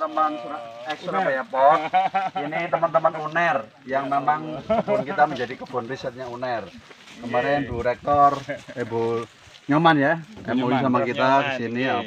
teman-teman Surabaya Pos. Ini teman-teman UNER yang memang kebun kita menjadi kebun risetnya UNER. Kemarin Bu Rektor, Bu Nyoman ya, MOU sama kita ke sini ya.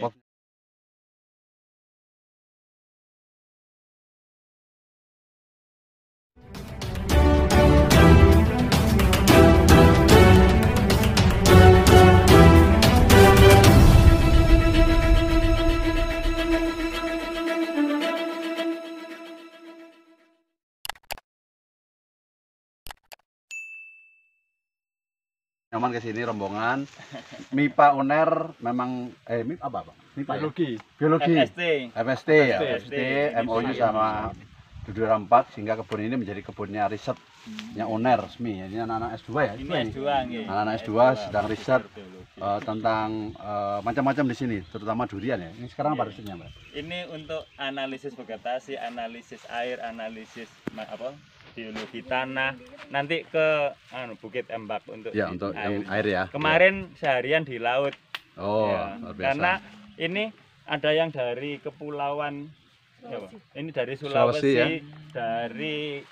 Nyoman ke sini rombongan. MIPA UNER memang MIPA apa? MIPA biologi. Ya? Biologi. FST ya. FST MOU sama Dudura 4 sehingga kebun ini menjadi kebunnya risetnya UNER resmi. Ini anak-anak S2 ya. Ini S2 nggih. Anak-anak S2 sedang riset tentang macam-macam di sini, terutama durian ya. Ini sekarang apa risetnya, Mbak? Ini untuk analisis vegetasi, analisis air, analisis biologi tanah, nanti ke Bukit Embak untuk ya, untuk air ya. Kemarin seharian di laut. Oh, ya, luar biasa. karena ini ada yang dari kepulauan, ini dari Sulawesi, ya? Dari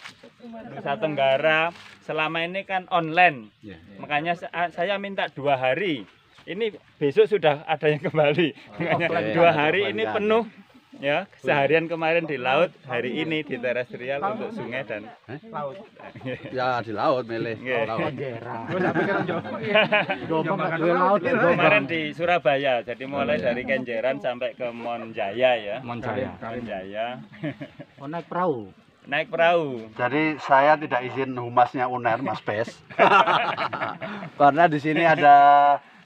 Nusa Tenggara. Selama ini kan online, makanya saya minta 2 hari. Ini besok sudah ada yang kembali. Makanya 2 hari ini penuh. Ya, seharian kemarin di laut, hari ini di terestrial untuk sungai dan laut. Ya, di laut milih laut. Kemarin di Surabaya, jadi mulai dari Kenjeran sampai ke Monjaya ya. Monjaya. Oh, naik perahu. Naik perahu. Jadi saya tidak izin humasnya UNER, Mas Bes. Karena di sini ada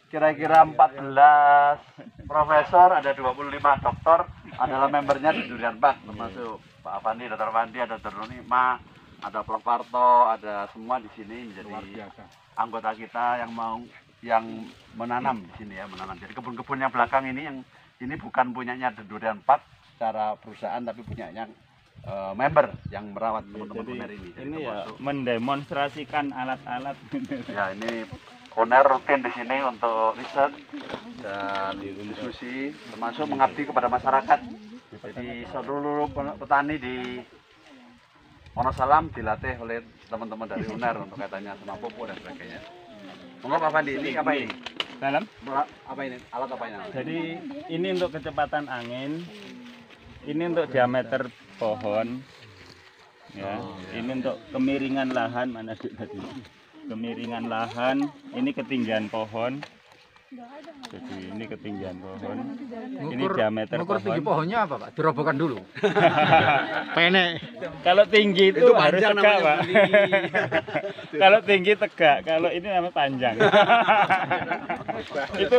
kira-kira 14 profesor, ada 25 dokter adalah membernya di Durian Park, termasuk Pak Avandi, Dr. Avandi, ada Dr. Nima, ada Prof. Parto, ada semua di sini menjadi anggota kita yang menanam di sini ya, menanam. Jadi kebun-kebun yang belakang ini bukan punyanya Durian Park secara perusahaan, tapi punyanya member yang merawat teman-teman UNER ini. Ini ya mendemonstrasikan alat-alat. Ya, ini UNER rutin di sini untuk riset dan diskusi, termasuk mengabdi kepada masyarakat. Jadi seluruh petani di Wonosalam dilatih oleh teman-teman dari UNER untuk kaitannya sama pupuk dan sebagainya. Monggo Pak Fandi, ini apa ini? Dalam? Apa ini? Alat apa ini? Jadi ini untuk kecepatan angin, ini untuk diameter pohon, ya. Ini untuk kemiringan lahan, mana tadi? Kemiringan lahan, ini ketinggian pohon. Jadi ini ketinggian pohon. Ini diameter pohon. Tinggi pohonnya apa, Pak? Dirobohkan dulu. Pendek. Kalau tinggi itu harus tegak, Pak. Kalau tinggi tegak, kalau ini namanya panjang. Itu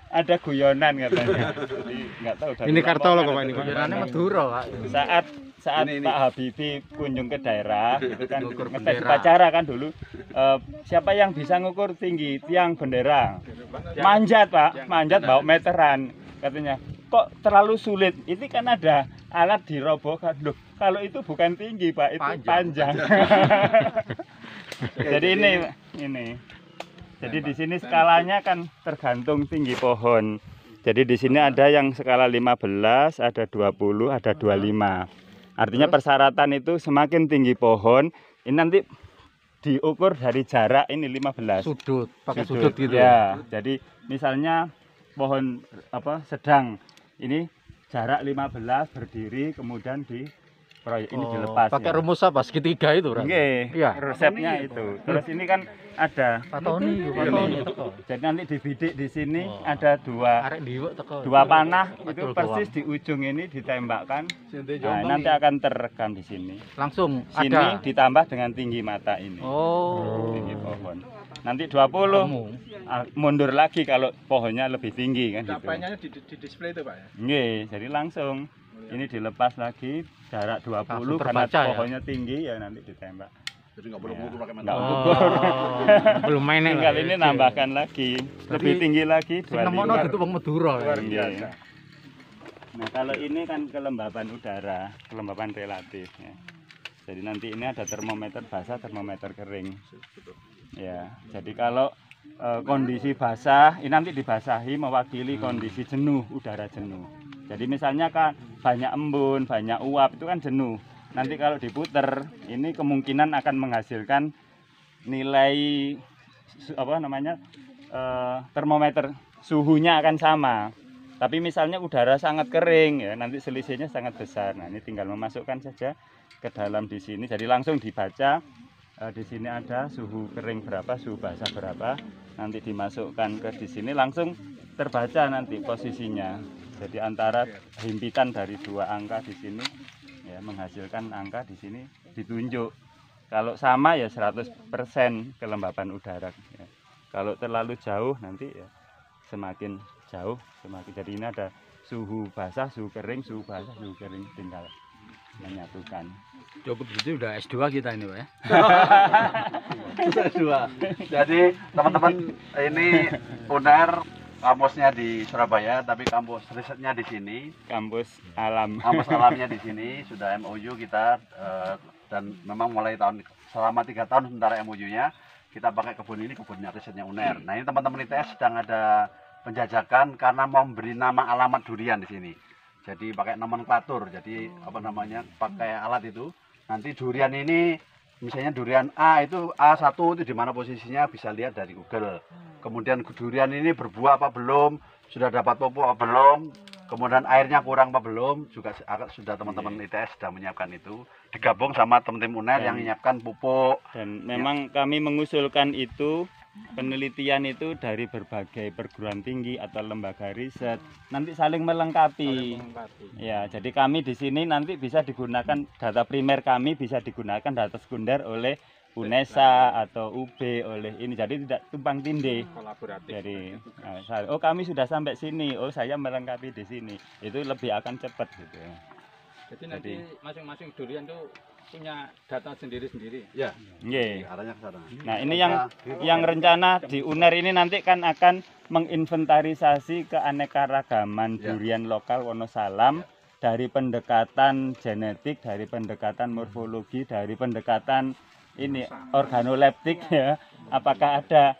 ada guyonan katanya. Jadi nggak tahu. Ini Kartolo kok Pak ini. Guyonannya Madura, Pak. Saat Pak Habibie kunjung ke daerah, itu kan ngetes upacara kan dulu. Siapa yang bisa ngukur tinggi tiang bendera? Manjat Pak, manjat bawa meteran. Katanya, kok terlalu sulit? Ini kan ada alat dirobohkan. Loh, kalau itu bukan tinggi Pak, itu panjang. Jadi ini. Jadi di sini skalanya kan tergantung tinggi pohon. Jadi di sini ada yang skala 15, ada 20, ada 25. Artinya persyaratan itu semakin tinggi pohon, ini nanti diukur dari jarak ini 15. Sudut, pakai sudut gitu ya. Jadi misalnya pohon sedang, ini jarak 15 berdiri, kemudian proyek ini dilepas. Pakai rumus apa? Segitiga itu, Ran? Iya, resepnya itu. Terus ini kan ada patoni. Jadi nanti dibidik di sini ada dua panah itu persis di ujung ini ditembakkan. Nah, nanti akan terekam di sini. Langsung sini ada ditambah dengan tinggi mata ini. Tinggi pohon. Nanti 20 mundur lagi kalau pohonnya lebih tinggi kan gitu. Capaiannya di display itu Pak ya? Nggih, jadi langsung ini dilepas lagi jarak 20 karena pohonnya tinggi ya nanti ditembak. Jadi nggak boleh mengukur pakai meter. Belum main tinggal ini nambahkan lagi, lebih tinggi lagi 25. Nemono itu Bang Madura. Nah, kalau ini kan kelembaban udara, kelembaban relatif ya. Jadi nanti ini ada termometer basah, termometer kering. Ya, jadi kalau kondisi basah, ini nanti dibasahi mewakili kondisi jenuh, udara jenuh. Jadi misalnya kan banyak embun, banyak uap itu kan jenuh. Nanti kalau diputer ini kemungkinan akan menghasilkan nilai termometer suhunya akan sama. Tapi misalnya udara sangat kering ya, nanti selisihnya sangat besar. Nah, ini tinggal memasukkan saja ke dalam di sini. Jadi langsung dibaca di sini ada suhu kering berapa, suhu basah berapa. Nanti dimasukkan ke di sini langsung terbaca nanti posisinya. Jadi antara himpitan dari dua angka di sini ya menghasilkan angka di sini ditunjuk. Kalau sama ya 100% kelembapan udara. Ya. Kalau terlalu jauh nanti ya semakin jauh semakin. Jadi ini ada suhu basah, suhu kering, suhu basah, suhu kering, tinggal menyatukan. Cukup gitu udah S2 kita ini, Pak ya. S2. Jadi teman-teman ini UNER kampusnya di Surabaya, tapi kampus risetnya di sini. Kampus alam. Kampus alamnya di sini sudah MOU kita dan memang mulai selama 3 tahun sementara MOU-nya kita pakai kebun ini kebunnya risetnya UNER. Nah ini teman-teman ITS sedang ada penjajakan karena mau memberi nama alamat durian di sini. Jadi pakai nomenklatur, jadi pakai alat itu. Nanti durian ini misalnya durian A itu A1 itu di mana posisinya bisa lihat dari Google. Kemudian durian ini berbuah apa belum, sudah dapat pupuk apa belum, kemudian airnya kurang apa belum, juga sudah teman-teman ITS sudah menyiapkan itu. Digabung sama teman-teman UNER yang menyiapkan pupuk. Dan memang kami mengusulkan itu penelitian itu dari berbagai perguruan tinggi atau lembaga riset nanti saling melengkapi. Ya, jadi kami di sini nanti bisa digunakan data primer kami bisa digunakan data sekunder oleh UNESA atau UB oleh ini. Jadi tidak tumpang tindih. Kolaboratif. Jadi oh kami sudah sampai sini, oh saya melengkapi di sini. Itu lebih akan cepat gitu. Jadi nanti masing-masing durian itu punya data sendiri-sendiri. Ya. Nggih. Arahnya ke sana. Nah, ini yang rencana di UNER ini nanti kan akan menginventarisasi keanekaragaman durian lokal Wonosalam dari pendekatan genetik, dari pendekatan morfologi, dari pendekatan ini organoleptik ya. Apakah ada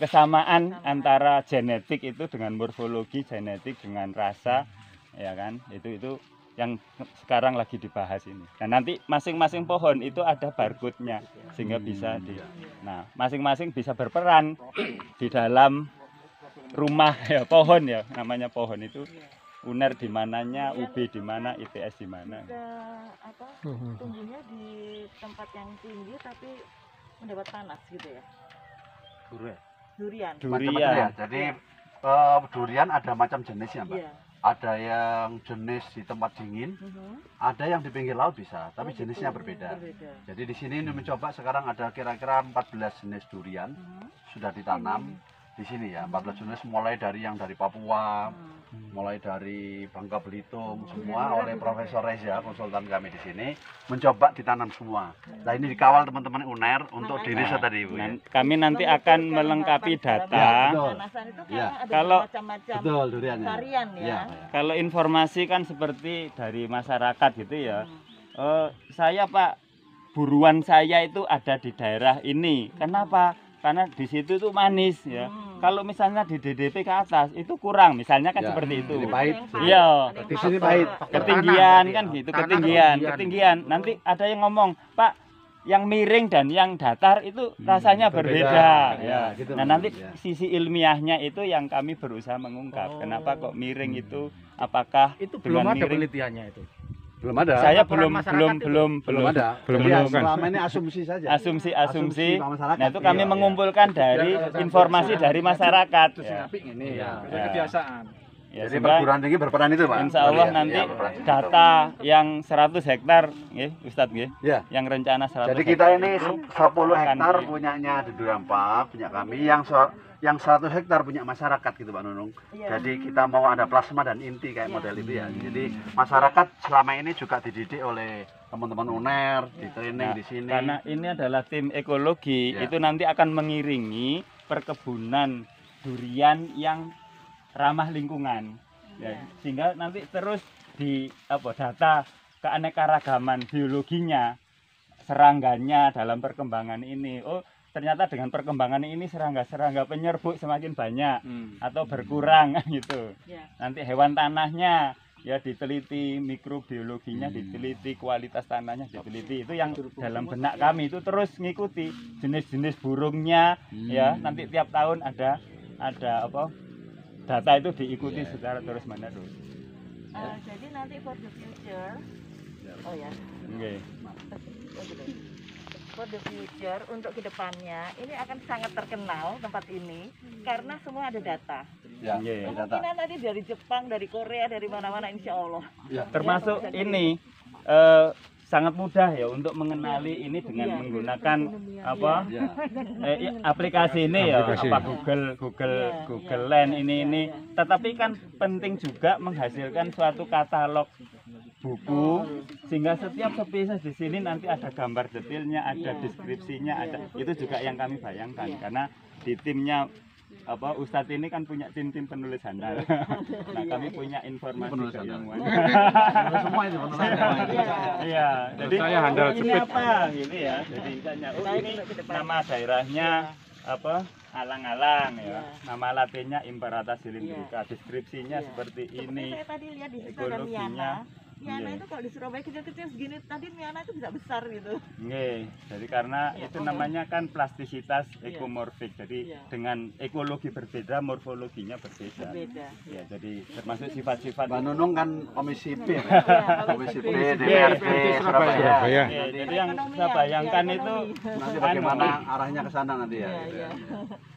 kesamaan antara genetik itu dengan morfologi, genetik dengan rasa ya kan? Itu yang sekarang lagi dibahas ini. Nah, nanti masing-masing pohon itu ada barcode-nya sehingga bisa nah, masing-masing bisa berperan di dalam rumah ya pohon ya, namanya pohon itu UNER di mananya, UB di mana, ITS di mana. Tumbuhnya di tempat yang tinggi tapi mendapat panas gitu ya. Durian. Macam-macam ya. Jadi durian ada macam jenisnya, Mbak. Iya. Ada yang jenis di tempat dingin, ada yang di pinggir laut bisa, tapi jenisnya berbeda. Jadi di sini ini mencoba sekarang ada kira-kira 14 jenis durian sudah ditanam di sini ya. 14 jenis mulai dari yang dari Papua, mulai dari Bangka Belitung, semua oleh Profesor Reza, konsultan kami di sini, mencoba ditanam semua. Nah ini dikawal teman-teman UNER untuk diriset tadi Ibu. Ya. Kami nanti akan melengkapi data. Panasan itu kan ada Kalau macam-macam Betul duriannya. varian ya. Kalau informasi kan seperti dari masyarakat gitu ya. Saya Pak, buruan saya itu ada di daerah ini. Kenapa? Karena di situ tuh manis ya. Kalau misalnya di DDP ke atas itu kurang, misalnya kan seperti itu. Pahit. Iya. Di sini pahit. Ketinggian kan gitu, ketinggian. Nanti ada yang ngomong, "Pak, yang miring dan yang datar itu rasanya berbeda." Ya. Gitu, Nah, nanti sisi ilmiahnya itu yang kami berusaha mengungkap. Kenapa kok miring itu? Apakah Itu belum dengan ada miring? penelitiannya itu. Belum ada. Saya Laporan belum ada. belum Jadi menemukan. selama ini asumsi saja. Asumsi. masyarakat. Nah, itu kami Iya, mengumpulkan dari informasi dari masyarakat. Ya. Ini ya. Udah kebiasaan. Ya, Jadi sehingga perguruan tinggi berperan itu, Pak. insya Allah Iya, nanti iya, berperan. data yang 100 hektar, nggih, Ustadz nggih, Ya. yang rencana 100 Jadi kita hektar ini itu 10 akan hektar di- punyanya di Durampak, punya kami. Yang 100 hektar punya masyarakat gitu Pak Nunung. Iya. Jadi kita mau ada plasma dan inti kayak model itu ya. Jadi masyarakat selama ini juga dididik oleh teman-teman UNER, di training Nah, di sini. karena ini adalah tim ekologi, Ya. itu nanti akan mengiringi perkebunan durian yang ramah lingkungan. Ya, sehingga nanti terus di data keanekaragaman biologinya, serangganya dalam perkembangan ini. Oh, ternyata dengan perkembangan ini serangga-serangga penyerbuk semakin banyak atau berkurang gitu. Ya. Nanti hewan tanahnya ya diteliti, mikrobiologinya diteliti, kualitas tanahnya diteliti. Itu yang dalam benak kami itu terus ngikuti jenis-jenis burungnya ya. Nanti tiap tahun ada apa? Data itu diikuti secara terus-menerus. Jadi nanti for the future, oh ya, Oke. for the future untuk kedepannya ini akan sangat terkenal tempat ini karena semua ada data. Ya, Iya. data. Kemungkinan tadi dari Jepang, dari Korea, dari mana-mana insya Allah. Termasuk ini sangat mudah ya untuk mengenali ini dengan menggunakan apa aplikasi ini ya, Aplikasi. apa Google Lens ini. Tetapi kan penting juga menghasilkan suatu katalog buku sehingga setiap spesies di sini nanti ada gambar detailnya, ada deskripsinya, ada itu juga yang kami bayangkan karena di timnya apa Ustadz ini kan punya tim penulis handal. Nah kami punya informasi Penulis keilmuan. Semua itu penulis Iya, jadi Saya handal ini jepit. apa gini ya. Jadi tanya, oh ini nama daerahnya apa? Alang-alang ya. Nama latinnya Imparata cylindrica. Deskripsinya seperti Seperti ini. saya tadi lihat di situ ada Ekologinya. Miana. Miana Iya. itu kalau di Surabaya kecil-kecil segini, tadi Miana itu bisa besar gitu. Nggih, jadi karena itu namanya kan plastisitas ekomorfik. Jadi Iya. dengan ekologi berbeda, morfologinya berbeda. Beda. Ya, jadi termasuk sifat-sifat. Mbak Nunung kan komisi B, Iya, komisi B, komisi B. DPRD Surabaya. Surabaya. Ya, jadi yang saya bayangkan itu Nanti bagaimana arahnya ke sana nanti ya. Iya.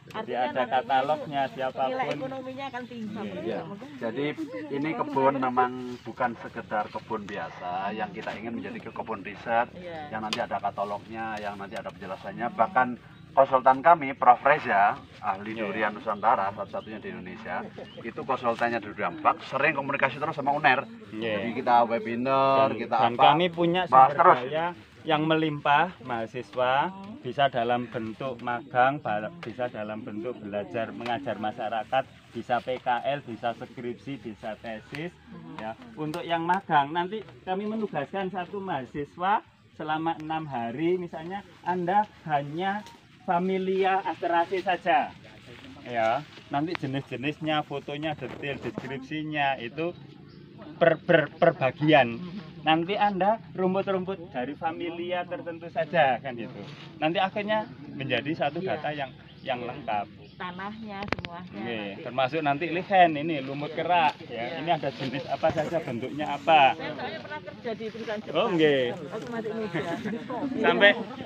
jadi Artinya ada nanti katalognya nilai siapapun. ekonominya akan tinggi. Ya. Jadi ini kebun memang bukan sekedar kebun biasa yang kita ingin menjadi kebun riset Iya. yang nanti ada katalognya, yang nanti ada penjelasannya. Bahkan konsultan kami, Prof. Reza, ahli durian Nusantara, satu-satunya di Indonesia, itu konsultannya di Durian Park, sering komunikasi terus sama UNER. Jadi kita webinar, kita Dan apa, kami punya bahas sumber terus. daya yang melimpah mahasiswa, bisa dalam bentuk magang, bisa dalam bentuk belajar mengajar masyarakat, bisa PKL, bisa skripsi, bisa tesis. Ya, untuk yang magang nanti kami menugaskan satu mahasiswa selama 6 hari, misalnya Anda hanya familia asterasi saja. Ya, nanti jenis-jenisnya, fotonya detail, deskripsinya itu per bagian. Nanti Anda rumput-rumput dari familia tertentu saja kan itu. Nanti akhirnya menjadi satu data yang lengkap. Tanahnya semuanya. Oke, nanti. termasuk nanti lichen ini lumut kerak ya. Ini ada jenis apa saja, bentuknya apa. Saya pernah kerja di perusahaan Jepang. Oh, nggih. Otomatis media.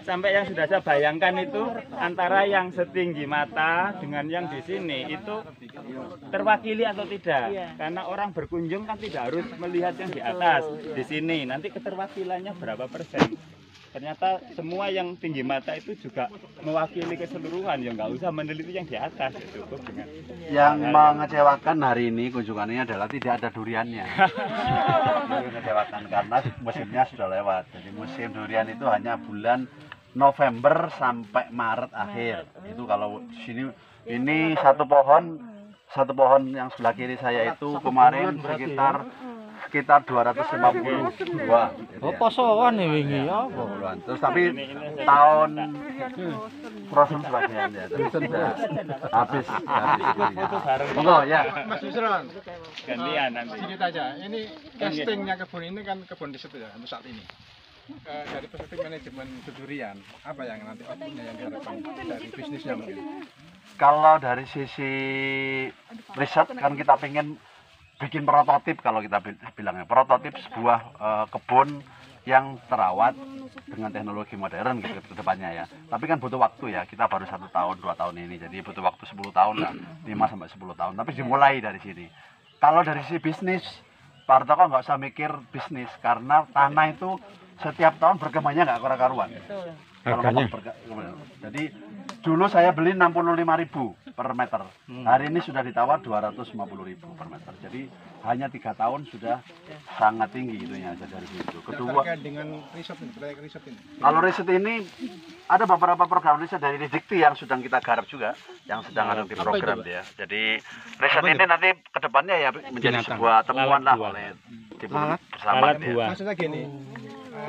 Sampai yang sudah saya bayangkan itu antara yang setinggi mata dengan yang di sini itu terwakili atau tidak. Karena orang berkunjung kan tidak harus melihat yang di atas. Di sini nanti keterwakilannya berapa persen. Ternyata semua yang tinggi mata itu juga mewakili keseluruhan, ya nggak usah meneliti yang di atas, cukup dengan Yang mengecewakan hari ini kunjungannya adalah tidak ada duriannya. Mengecewakan karena musimnya sudah lewat. Jadi musim durian itu hanya bulan November sampai Maret akhir. Itu kalau sini ini satu pohon yang sebelah kiri saya itu kemarin sekitar 250 buah. Oh, posoan nih wingi apa? Terus tapi tahun frozen sebagian ya. Terus sudah habis. foto bareng Monggo ya. Mas Yusron, gantian nanti. sedikit aja. Ini castingnya kebun ini kan kebun riset ya untuk saat ini. Dari perspektif manajemen durian, apa yang nanti outputnya yang diharapkan dari bisnisnya mungkin? Kalau dari sisi riset kan kita pengen bikin prototip, kalau kita bilangnya prototip sebuah kebun yang terawat dengan teknologi modern gitu ke depannya ya. Tapi kan butuh waktu ya, kita baru 1 tahun 2 tahun ini, jadi butuh waktu 10 tahun lah, 5 sampai 10 tahun. Tapi dimulai dari sini. Kalau dari sisi bisnis, Pak Artoko nggak usah mikir bisnis karena tanah itu setiap tahun berkembangnya nggak karuan. Kalau Harganya? jadi dulu saya beli 65.000 per meter. Hari ini sudah ditawar 250.000 per meter. Jadi hanya 3 tahun sudah sangat tinggi itunya aja dari situ. Kedua, Terkait dengan riset ini, proyek riset ini. kalau riset ini ada beberapa program riset dari Ridikti yang sedang kita garap juga, yang sedang ada di program dia. Jadi riset ini nanti kedepannya ya menjadi Binatang. sebuah temuan lah Lalat oleh tim Lalat? bersama Lalat gitu ya. buah. Maksudnya gini,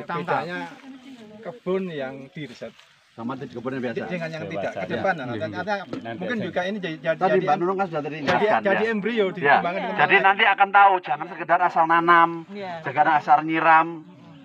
bedanya kebun yang diriset sama kebun yang biasa. Dengan yang tidak Dewasa, ke depan, ya. nanti mungkin juga ini Tadi Mbak Nunung kan sudah tadi ingatkan jadi ya. embrio Ya, dikembangkan dengan jadi baik. nanti akan tahu, jangan sekedar asal nanam, Iya. jangan asal nyiram.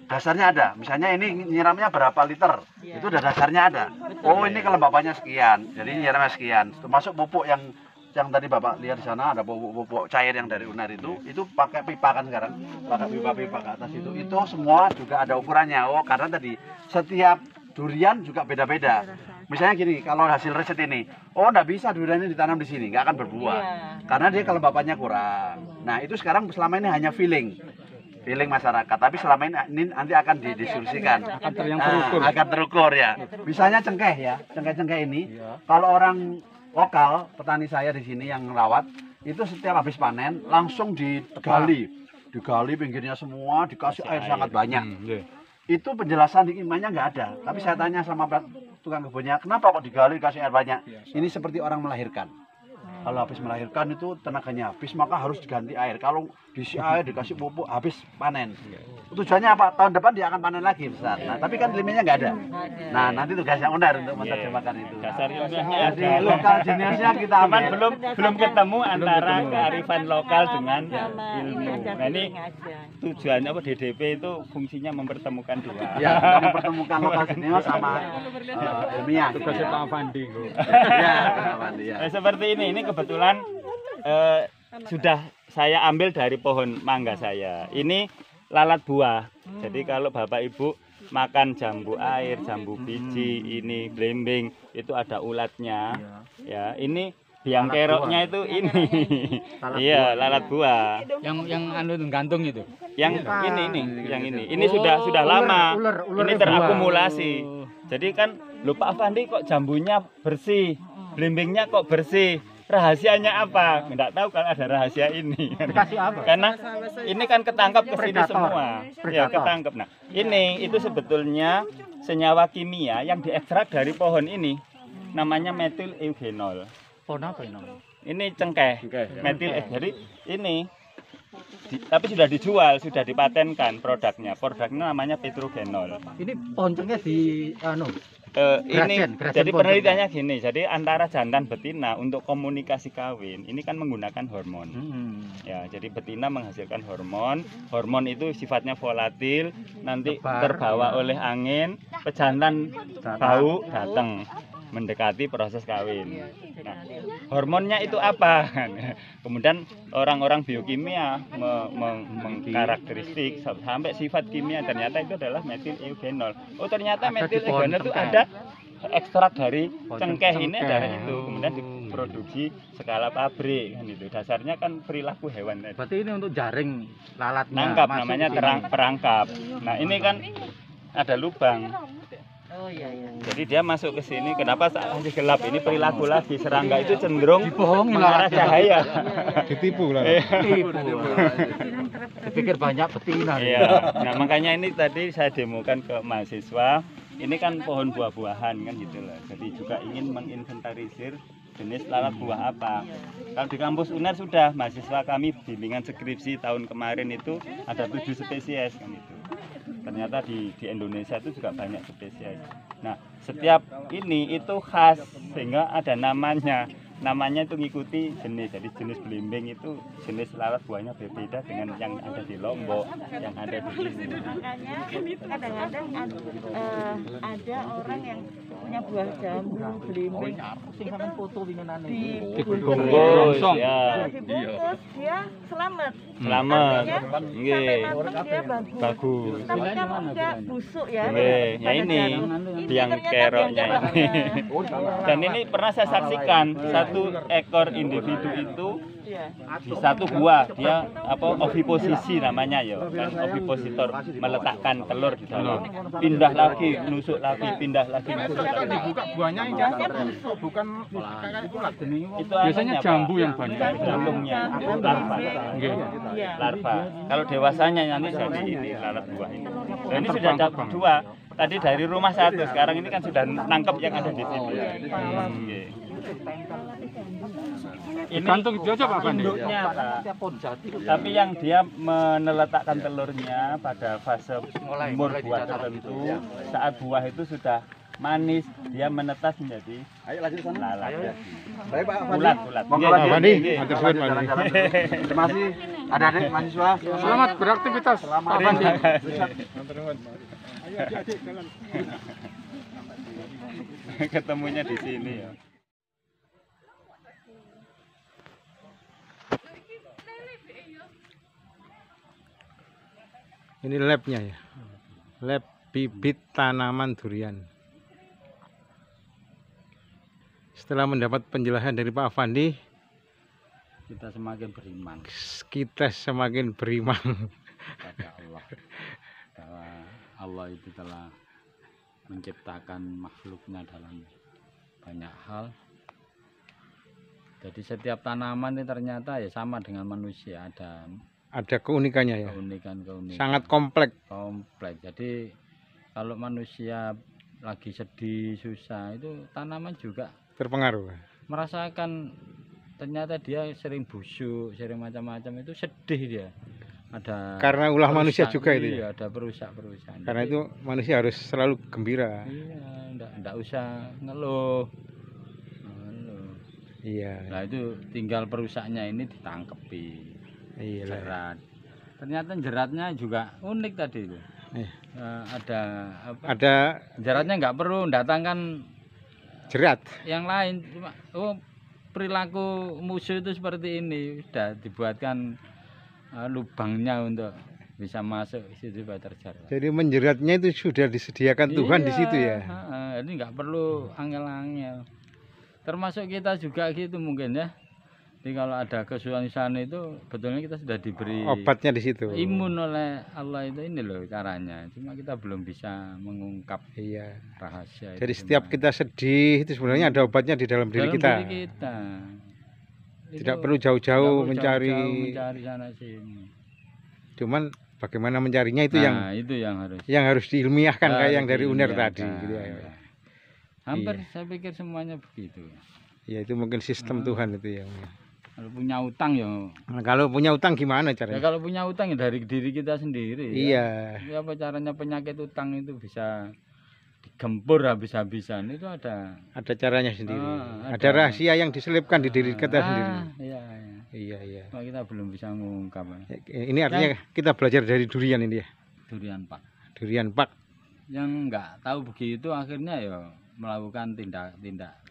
Dasarnya ada, misalnya ini nyiramnya berapa liter, Iya. itu udah dasarnya ada. Oh ini kelembapannya sekian, jadi nyiramnya sekian. Termasuk pupuk yang tadi Bapak lihat di sana ada pupuk cair yang dari UNER itu pakai pipa kan sekarang, pakai pipa ke atas itu semua juga ada ukurannya. Oh karena tadi setiap durian juga beda-beda. Misalnya gini, kalau hasil riset ini, oh nggak bisa durian ini ditanam di sini, nggak akan berbuah, Iya. karena dia kelembapannya kurang. Nah itu sekarang selama ini hanya feeling masyarakat, tapi selama ini nanti akan didiskusikan, akan terukur ya. Misalnya cengkeh ya, cengkeh ini, kalau orang lokal petani saya di sini yang merawat itu setiap habis panen langsung digali pinggirnya semua, dikasih air sangat banyak. Itu penjelasan di imannya nggak ada, tapi saya tanya sama tukang kebunnya, kenapa kok digali kasih air banyak? Ini seperti orang melahirkan. Kalau habis melahirkan itu tenaganya habis, maka harus diganti air. Kalau diisi air, dikasih pupuk, habis panen. Tujuannya apa? Tahun depan dia akan panen lagi besar. Nah, tapi kan ilmunya nggak ada. Nah, nanti tugas yang UNER untuk menerjemahkan itu. Dasar ilmiahnya Jadi ada. lokal jenisnya kita Cuman ambil. belum ketemu antara kearifan lokal dengan ilmu. Nah ini tujuannya apa DDP itu fungsinya mempertemukan dua. Ya, kita mempertemukan lokal jenis sama ilmiah. Tugasnya Pak Fandi. Ya, Pak Fandi, ya. Seperti ini kebetulan sudah saya ambil dari pohon mangga saya. Ini lalat buah. Jadi kalau Bapak Ibu makan jambu air, jambu biji, ini belimbing, itu ada ulatnya. Ya, ini biang keroknya itu ini. Iya, lalat buah. Yang anu gantung itu. Yang ini. Ini sudah lama. Ini terakumulasi. Jadi kan lupa Fandi kok jambunya bersih, belimbingnya kok bersih. Rahasianya apa? Enggak tahu kalau ada rahasia ini. Kasih apa? Karena ini kan ketangkap ke sini semua. Ya, ketangkap. Nah, itu sebetulnya senyawa kimia yang diekstrak dari pohon ini. Namanya metil eugenol. Pohon apa ini? Ini cengkeh. Metil jadi ini tapi sudah dijual, sudah dipatenkan produknya. Produknya namanya petrogenol. Ini pohon cengkeh di anu. Ini Grasian jadi pohon penelitiannya gini, jadi antara jantan betina untuk komunikasi kawin ini kan menggunakan hormon. Ya, jadi betina menghasilkan hormon, hormon itu sifatnya volatil, nanti terbawa oleh angin, pejantan bau datang mendekati proses kawin. Nah, hormonnya itu apa? Kemudian orang-orang biokimia mengkarakteristik sampai sifat kimia, ternyata itu adalah metil eugenol. Oh, ternyata metil eugenol itu ada ekstrak dari cengkeh ini adalah itu, kemudian diproduksi skala pabrik kan itu. Dasarnya kan perilaku hewan tadi. Berarti ini untuk jaring lalatnya. Nangkap masuk namanya ke sini. perangkap. Nah, ini kan ada lubang. Oh iya iya. Jadi dia masuk ke sini. Kenapa saat masih gelap? Ini perilaku lagi. Serangga itu cenderung Dibohongin mengarah lalatnya. cahaya. Ditipu lah. Ditipu. Dipikir banyak betina. Iya. Nah, makanya ini tadi saya demokan ke mahasiswa. Ini kan pohon buah-buahan kan gitu loh. Jadi juga ingin menginventarisir jenis lalat buah apa. Kalau di kampus UNER sudah, mahasiswa kami bimbingan skripsi tahun kemarin itu ada 7 spesies kan itu. Ternyata di Indonesia itu juga banyak spesies. Nah, setiap ini itu khas sehingga ada namanya. Namanya itu ngikuti jenis. Jadi jenis belimbing itu jenis lalat buahnya berbeda dengan yang ada di Lombok, yang ada di sini. Makanya kadang-kadang ada orang yang punya buah jambu, belimbing, itu foto winginane. Dibungkus ya. dibungkus dia selamat. Selamat. Artinya, Nggih. sampai matang dia bagus. Bagus. Tapi kalau enggak busuk ya. Nggih, ya pada ini jarum. biang ternyata keroknya biang ini. keroknya. Dan ini pernah saya saksikan satu ekor individu itu Iya. di satu buah dia oviposisi namanya ya, kan ovipositor, meletakkan telur di dalam. Pindah lagi, nusuk lagi, pindah lagi, nusuk Ketika lagi. dibuka buahnya ini kan bukan kayak ulat. Itu Biasanya anunya, jambu Pak. yang banyak. Jambungnya, larva. Iya. Larva. Kalau dewasanya nanti jadi ini lalat buah ini. Dan ini sudah ada 2. Tadi dari rumah 1, sekarang ini kan sudah nangkep yang ada di sini. Nggih. Ini Gantung itu aja Pak Fandi. induknya, Pak. Tapi yang dia meneletakkan telurnya pada fase umur buah tertentu, saat buah itu sudah manis, dia menetas menjadi Ayo lanjut sana. lalat. Ayo. Jadi Baik Pak Fandi. ulat. Monggo Nggih, lanjut. Pak Fandi, nggih. matur Lanjut, suwun, Pak jalan-jalan dulu. Terima kasih adik-adik mahasiswa. Selamat beraktivitas. Selamat. Pak Fandi. Ketemunya di sini ya. Ini labnya ya. Lab bibit tanaman durian. Setelah mendapat penjelasan dari Pak Fandi, Kita semakin beriman kita semakin beriman. pada Allah bahwa Allah itu telah menciptakan makhluknya dalam banyak hal. Jadi setiap tanaman ini ternyata ya sama dengan manusia, ada Ada keunikannya ya. keunikan-keunikan. Sangat kompleks. Kompleks. Jadi kalau manusia lagi sedih, susah, itu tanaman juga Terpengaruh. merasakan. Ternyata dia sering busuk, sering macam-macam, itu sedih dia. Ada Karena ulah manusia perusak, juga itu ya. iya, ada perusak-perusakan. Karena Jadi, itu manusia harus selalu gembira. iya, enggak usah ngeluh. Ngeluh. Iya. Nah itu tinggal perusaknya ini ditangkepi, Iya. jerat. Ternyata jeratnya juga unik tadi itu. Iya. Ada apa? Ada Jeratnya nggak perlu datangkan jerat. yang lain, cuma perilaku musuh itu seperti ini, sudah dibuatkan lubangnya untuk bisa masuk situ supaya terjerat. Jadi menjeratnya itu sudah disediakan Tuhan di situ ya. Ini nggak perlu angel-angel. Termasuk kita juga gitu mungkin ya. Jadi kalau ada kesulitan itu betulnya kita sudah diberi Obatnya di situ. imun oleh Allah, itu ini loh caranya. Cuma kita belum bisa mengungkap Iya. rahasia Jadi itu setiap gimana. kita sedih itu sebenarnya ada obatnya di dalam diri Dalam kita. diri kita. Tidak Itu perlu nggak jauh-jauh perlu mencari. jauh-jauh mencari sana sini. Cuman bagaimana mencarinya itu Nah, itu yang harus diilmiahkan kayak yang dari UNER diilmiahkan. tadi gitu ya. Iya. Hampir Iya. saya pikir semuanya begitu. Ya itu mungkin sistem Tuhan itu ya. Kalau punya utang ya, Nah, kalau punya utang gimana ya caranya? kalau punya utang ya dari diri kita sendiri. Iya. Ya apa caranya penyakit utang itu bisa digempur habis-habisan, itu ada. Ada caranya sendiri. Ada. Ada rahasia yang diselipkan di diri kita sendiri. Iya, iya. Iya, iya. Cuma kita belum bisa mengungkap. Ini artinya kita belajar dari durian ini ya. Durian Pak. Durian pak. Yang nggak tahu begitu akhirnya ya melakukan tindak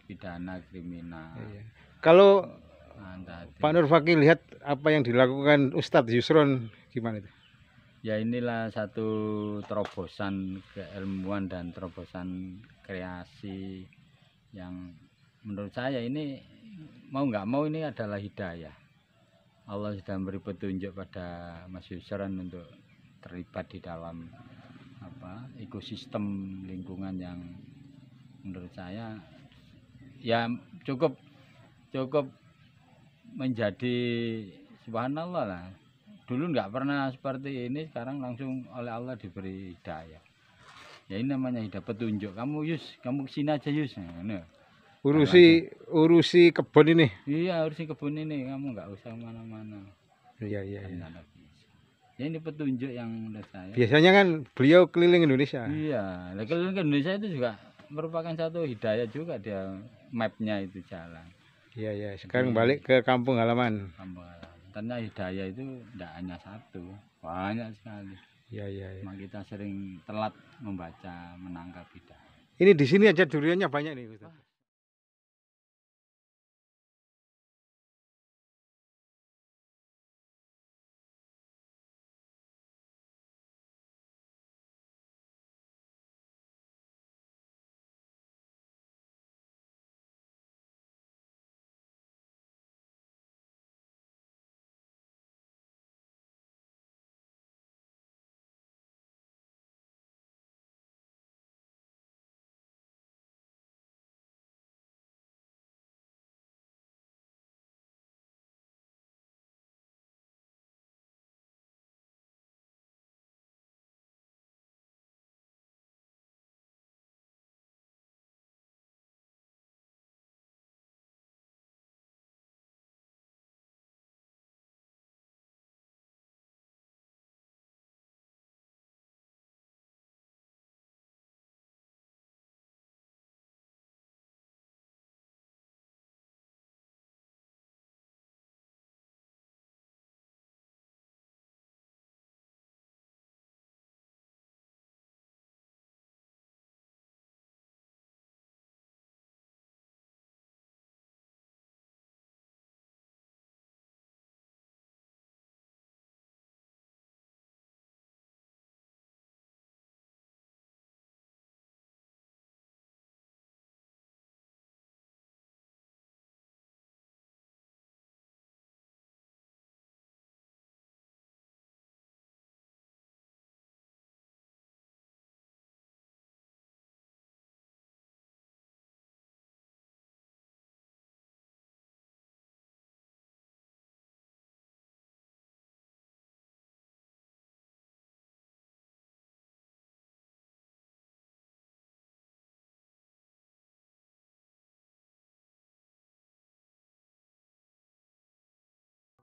pidana kriminal. Iya. Kalau Nah, Pak Nur Fakih lihat apa yang dilakukan Ustadz Yusron gimana itu? ya inilah satu terobosan keilmuan dan terobosan kreasi yang menurut saya ini mau nggak mau ini adalah hidayah. Allah sudah memberi petunjuk pada Mas Yusron untuk terlibat di dalam ekosistem lingkungan yang menurut saya ya cukup menjadi subhanallah lah. Dulu nggak pernah seperti ini, sekarang langsung oleh Allah diberi hidayah. Ya ini namanya hidayah, petunjuk. Kamu kesini aja Yus. Nah, Urusi kebun ini. iya harus kebun ini, kamu nggak usah mana-mana. Iya, iya, iya. Ternyata bisa. Ya ini petunjuk yang menurut saya. Biasanya kan beliau keliling Indonesia. Iya, nah, keliling ke Indonesia itu juga merupakan satu hidayah juga, dia mapnya itu jalan. Iya, iya. Sekarang balik ke kampung halaman. Ternyata hidayah itu tidak hanya satu, banyak sekali. Iya, iya, iya. Cuma kita sering telat membaca, menangkap hidayah. Ini di sini aja duriannya banyak nih, Ustaz.